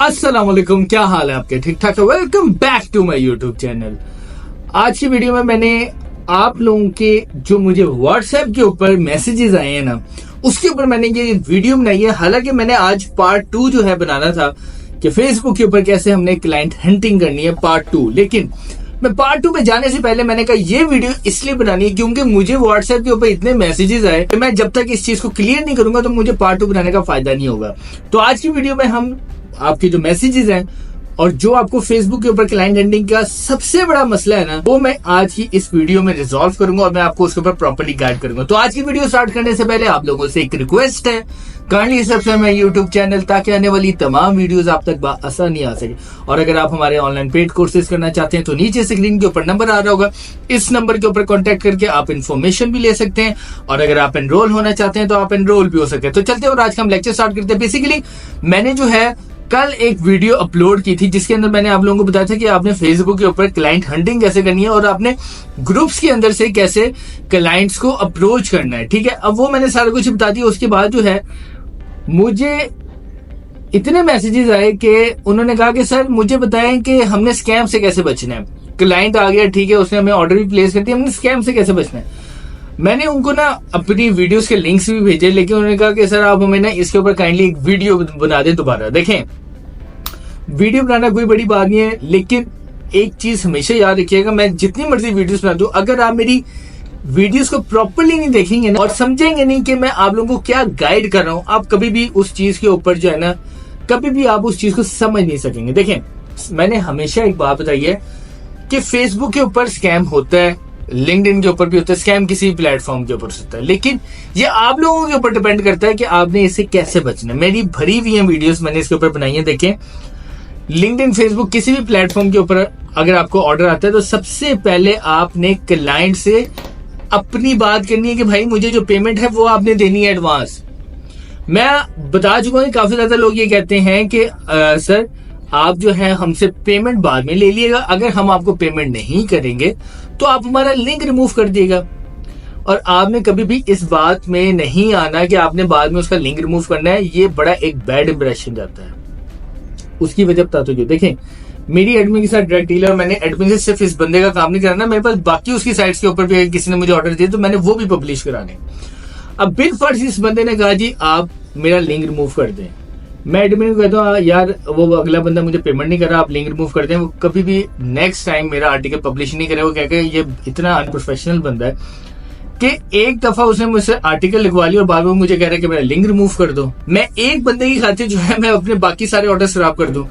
अस्सलाम वालेकुम, क्या हाल है आपके? ठीक ठाक है? Welcome back to my YouTube channel. आज की वीडियो में मैंने आप लोगों के जो मुझे व्हाट्सएप के ऊपर मैसेजेस आए हैं ना, उसके ऊपर मैंने ये वीडियो बनाई है। हालांकि मैंने आज पार्ट 2 जो है बनाना था कि फेसबुक के ऊपर कैसे हमने क्लाइंट हंटिंग करनी है, पार्ट 2। लेकिन मैं पार्ट 2 पे जाने से पहले मैंने कहा ये वीडियो इसलिए बनानी है क्योंकि मुझे व्हाट्सएप के ऊपर इतने मैसेजेस आए कि मैं जब तक इस चीज को क्लियर नहीं करूंगा तो मुझे पार्ट 2 बनाने का फायदा नहीं होगा। तो आज की वीडियो में हम आपके जो मैसेजेस हैं और जो आपको फेसबुक के ऊपर क्लाइंट हंटिंग का सबसे बड़ा मसला है ना, वो मैं आज की इस वीडियो में रिजॉल्व करूंगा और मैं आपको उसके ऊपर प्रॉपर्ली गाइड करूंगा। तो आज की वीडियो स्टार्ट करने से पहले आप लोगों से एक रिक्वेस्ट है, kindly subscribe my YouTube channel ताकि आने वाली तमाम वीडियोस आप तक आसानी आ सके। और अगर आप हमारे ऑनलाइन पेड कोर्सेज करना चाहते हैं तो नीचे स्क्रीन के ऊपर नंबर आ रहा होगा, इस नंबर के ऊपर कांटेक्ट करके आप इन्फॉर्मेशन भी ले सकते हैं। और अगर आप एनरोल होना चाहते हैं तो आप एनरोल भी हो सकते हैं। तो चलते हैं और आज का हम लेक्चर स्टार्ट करते हैं। बेसिकली मैंने जो है कल एक वीडियो अपलोड की थी जिसके अंदर मैंने आप लोगों को बताया था कि आपने फेसबुक के ऊपर क्लाइंट हंटिंग कैसे करनी है और आपने ग्रुप्स के अंदर से कैसे क्लाइंट्स को अप्रोच करना है। ठीक है, अब वो मैंने सारा कुछ बता दिया। उसके बाद जो है मुझे इतने मैसेजेस आए कि उन्होंने कहा कि सर मुझे बताएं कि हमने स्कैम से कैसे बचना है। क्लाइंट आ गया, ठीक है, उसने हमें ऑर्डर भी प्लेस कर दिया, हमने स्कैम से कैसे बचना है। मैंने उनको ना अपनी वीडियोस के लिंक्स भी भेजे, लेकिन उन्होंने कहा कि सर आप हमें ना इसके ऊपर काइंडली एक वीडियो बना दें दोबारा। देखें, वीडियो बनाना कोई बड़ी बात नहीं है, लेकिन एक चीज हमेशा याद रखिएगा, मैं जितनी मर्जी वीडियोस बना दूं, अगर आप मेरी वीडियोस को प्रॉपर्ली नहीं देखेंगे ना और समझेंगे नहीं कि मैं आप लोगों को क्या गाइड कर रहा हूं, आप कभी भी उस चीज के ऊपर जो है ना, कभी भी आप उस चीज को समझ नहीं सकेंगे। देखें, मैंने हमेशा एक बात बताई है कि फेसबुक के ऊपर स्कैम होता है, लिंक्डइन के ऊपर भी होता है स्कैम, किसी भी प्लेटफॉर्म के ऊपर होता है, लेकिन ये आप लोगों के ऊपर डिपेंड करता है कि आपने इससे कैसे बचना है। मेरी भरी हुई है वीडियोस मैंने इसके ऊपर बनाई है। देखें, लिंक्डइन, फेसबुक, किसी भी प्लेटफॉर्म के ऊपर अगर आपको ऑर्डर आता है तो सबसे पहले आपने क्लाइंट से अपनी बात करनी है कि भाई मुझे जो पेमेंट है वो आपने देनी है एडवांस। मैं बता चुका हूं, काफी ज्यादा लोग ये कहते हैं कि सर आप जो है हमसे पेमेंट बाद में ले लिएगा, अगर हम आपको पेमेंट नहीं करेंगे तो आप हमारा लिंक रिमूव कर दिएगा। और आपने कभी भी इस बात में नहीं आना कि आपने बाद में उसका लिंक रिमूव करना है। ये बड़ा एक बैड इंप्रेशन जाता है। उसकी वजह बताते हो, देखें मेरी एडमिन के साथ डायरेक्ट डीलर, मैंने एडमिन से सिर्फ इस बंदे का काम नहीं कराना, मेरे पास बाकी उसकी साइट्स के ऊपर भी किसी ने मुझे ऑर्डर दिए तो मैंने वो भी पब्लिश कराने। अब बिल फर्ज इस बंदे ने कहा जी आप मेरा लिंक रिमूव कर दें। मैं एडमिन को कहता हूँ यार वो अगला बंदा मुझे पेमेंट नहीं कर रहा, आप लिंक रिमूव कर दें। वो कभी भी नेक्स्ट टाइम मेरा आर्टिकल पब्लिश नहीं करे। वो कह के ये इतना अनप्रोफेशनल बंदा है कि एक दफा उसने मुझसे आर्टिकल लिखवा लिया और बाद में मुझे कह रहा है कि मेरा लिंक रिमूव कर दो। मैं एक बंदे की खातिर जो है मैं अपने बाकी सारे ऑर्डर खराब कर दूं।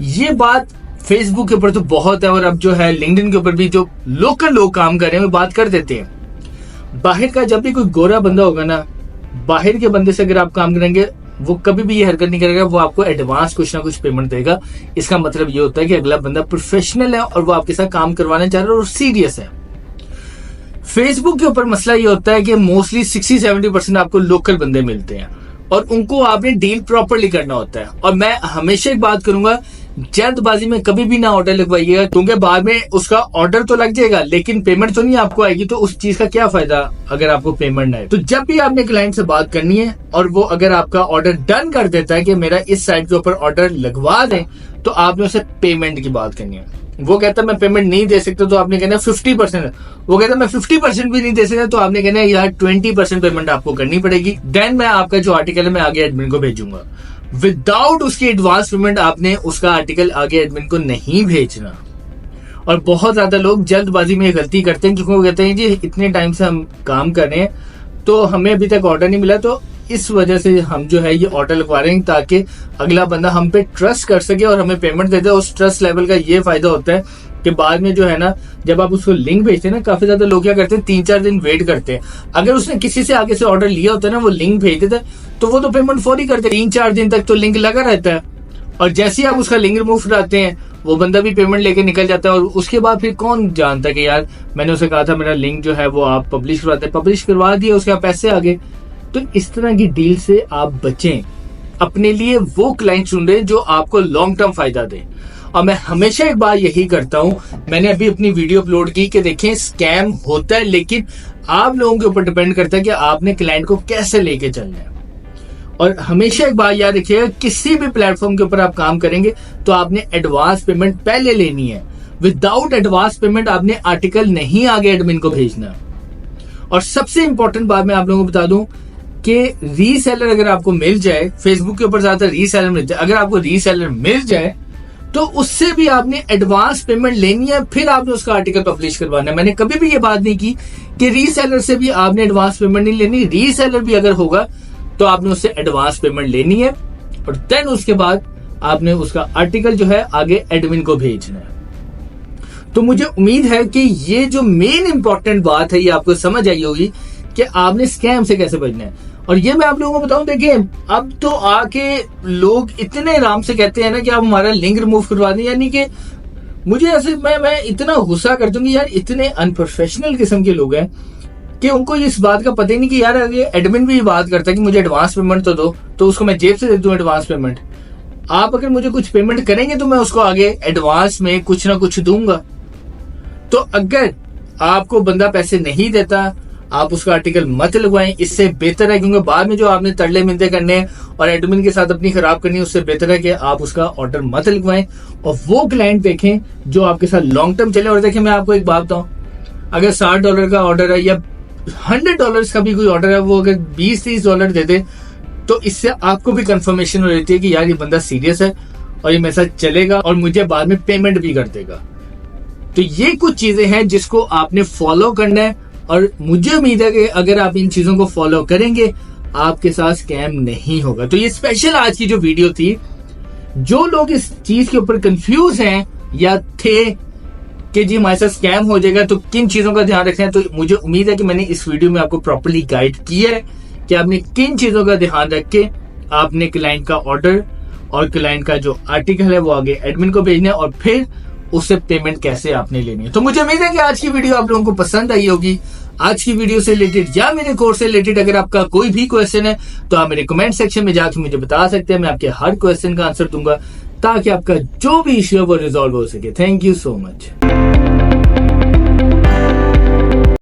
ये बात फेसबुक के ऊपर तो बहुत है और अब जो है लिंक्डइन के ऊपर भी जो लोकल लोग काम कर रहे हैं वो बात कर देते हैं। बाहर का जब भी कोई गोरा बंदा होगा ना, बाहर के बंदे से अगर आप काम करेंगे वो कभी भी ये हरकत नहीं करेगा, वो आपको एडवांस कुछ ना कुछ पेमेंट देगा। इसका मतलब ये होता है कि अगला बंदा प्रोफेशनल है और वो आपके साथ काम करवाना चाह रहा है और सीरियस है। फेसबुक के ऊपर मसला ये होता है कि मोस्टली 60-70% आपको लोकल बंदे मिलते हैं और उनको आपने डील प्रॉपर्ली करना होता है। और मैं हमेशा एक बात करूंगा, जल्दबाजी में कभी भी ना ऑर्डर लगवाइएगा, क्योंकि बाद में उसका ऑर्डर तो लग जाएगा लेकिन पेमेंट तो नहीं आपको आएगी। तो उस चीज का क्या फायदा अगर आपको पेमेंट ना आए। तो जब भी आपने क्लाइंट से बात करनी है और वो अगर आपका ऑर्डर डन कर देता है कि मेरा इस साइट के ऊपर ऑर्डर लगवा दें, तो आपने उसे पेमेंट की बात करनी है। वो कहता है मैं पेमेंट नहीं दे सकता तो आपने कहना 50%। वो कहता है मैं 50% भी नहीं दे सकता तो आपने कहना यार 20% पेमेंट आपको करनी पड़ेगी। देन मैं आपका जो आर्टिकल है मैं आगे एडमिन को भेजूंगा। विदाउट उसकी एडवांस पेमेंट आपने उसका आर्टिकल आगे एडमिन को नहीं भेजना। और बहुत ज्यादा लोग जल्दबाजी में गलती करते हैं क्योंकि वो कहते हैं जी इतने टाइम से हम काम कर रहे हैं तो हमें अभी तक ऑर्डर नहीं मिला, तो इस वजह से हम जो है ये ऑर्डर लगवा रहे हैं ताकि अगला बंदा हम पे ट्रस्ट कर सके और हमें पेमेंट दे दे। उस ट्रस्ट लेवल का ये फायदा होता है कि बाद में जो है ना, जब आप उसको लिंक भेजते हैं ना, काफी ज्यादा लोग क्या करते हैं 3-4 दिन वेट करते हैं। अगर उसने किसी से आगे से ऑर्डर लिया होता है ना, वो लिंक भेज देता है तो वो तो पेमेंट फौरी करते हैं। 3-4 दिन तक तो लिंक लगा रहता है और जैसे ही आप उसका लिंक रिमूव कराते हैं वो बंदा भी पेमेंट लेके निकल जाता है। और उसके बाद फिर कौन जानता है कि यार मैंने उसे कहा था मेरा लिंक जो है वो आप पब्लिश करवाते, पब्लिश करवा दिया, उसके पैसे आ गए। तो इस तरह की डील से आप बचें, अपने लिए वो क्लाइंट चुन रहे जो आपको लॉन्ग टर्म फायदा दे। और मैं हमेशा एक बार यही करता हूं, मैंने अभी अपनी वीडियो अपलोड की कि देखें स्कैम होता है लेकिन आप लोगों के ऊपर डिपेंड करता है कि आपने क्लाइंट को कैसे लेके चलना है। और हमेशा एक बात याद रखिएगा, किसी भी प्लेटफॉर्म के ऊपर आप काम करेंगे तो आपने एडवांस पेमेंट पहले लेनी है। विदाउट एडवांस पेमेंट आपने आर्टिकल नहीं आगे एडमिन को भेजना। और सबसे इंपॉर्टेंट बात मैं आप लोगों को बता दूं कि रीसेलर अगर आपको मिल जाए, फेसबुक के ऊपर ज्यादातर रीसेलर मिल जाए, अगर आपको रीसेलर मिल जाए तो उससे भी आपने एडवांस पेमेंट लेनी है, फिर आपने उसका आर्टिकल पब्लिश करवाना है। मैंने कभी भी ये बात नहीं की कि रीसेलर से भी आपने एडवांस पेमेंट नहीं लेनी। रीसेलर भी अगर होगा तो आपने उससे एडवांस पेमेंट लेनी है और देन उसके बाद आपने उसका आर्टिकल जो है आगे एडमिन को भेजना है। तो मुझे उम्मीद है कि ये जो मेन इंपॉर्टेंट बात है ये आपको समझ आई होगी कि आपने स्कैम से कैसे बचना है। और ये मैं आप लोगों को बताऊं, देखिए अब तो आके लोग इतने आराम से कहते हैं ना कि आप हमारा लिंक रिमूव करवा दें, यानी कि मुझे ऐसे मैं इतना गुस्सा कर दूंगी यार, इतने अनप्रोफेशनल किस्म के लोग हैं कि उनको इस बात का पता ही नहीं कि यार अगर एडमिन भी बात करता है कि मुझे एडवांस पेमेंट तो दो, तो उसको मैं जेब से दे दूं एडवांस पेमेंट। आप अगर मुझे कुछ पेमेंट करेंगे तो मैं उसको आगे एडवांस में कुछ ना कुछ दूंगा। तो अगर आपको बंदा पैसे नहीं देता, आप उसका आर्टिकल मत लगवाएं, इससे बेहतर है, क्योंकि बाद में जो आपने तरले मिलते करने हैं और एडमिन के साथ अपनी खराब करनी है, उससे बेहतर है कि आप उसका ऑर्डर मत लगवाएं और वो क्लाइंट देखें जो आपके साथ लॉन्ग टर्म चले। और देखिए मैं आपको एक बात बताऊं, अगर $60 का ऑर्डर है या $100 का भी कोई ऑर्डर है, वो अगर $20-30 दे दे तो इससे आपको भी कंफर्मेशन हो जाती है कि यार ये बंदा सीरियस है और ये मेरे साथ चलेगा और मुझे बाद में पेमेंट भी कर देगा। तो ये कुछ चीजें हैं जिसको आपने फॉलो करना है और मुझे उम्मीद है कि अगर आप इन चीजों को फॉलो करेंगे आपके साथ स्कैम नहीं होगा। तो ये स्पेशल आज की जो वीडियो थी, जो लोग इस चीज के ऊपर कंफ्यूज हैं या थे कि जी हमारे साथ स्कैम हो जाएगा तो किन चीजों का ध्यान रखना है, तो मुझे उम्मीद है कि मैंने इस वीडियो में आपको प्रॉपर्ली गाइड किया है कि आपने किन चीजों का ध्यान रख के आपने क्लाइंट का ऑर्डर और क्लाइंट का जो आर्टिकल है वो आगे एडमिन को भेजना है और फिर उससे पेमेंट कैसे आपने लेनी है। तो मुझे उम्मीद है कि आज की वीडियो आप लोगों को पसंद आई होगी। आज की वीडियो से रिलेटेड या मेरे कोर्स से रिलेटेड अगर आपका कोई भी क्वेश्चन है तो आप मेरे कमेंट सेक्शन में जाकर मुझे बता सकते हैं। मैं आपके हर क्वेश्चन का आंसर दूंगा ताकि आपका जो भी इश्यू है वो रिजॉल्व हो सके। Thank you so much.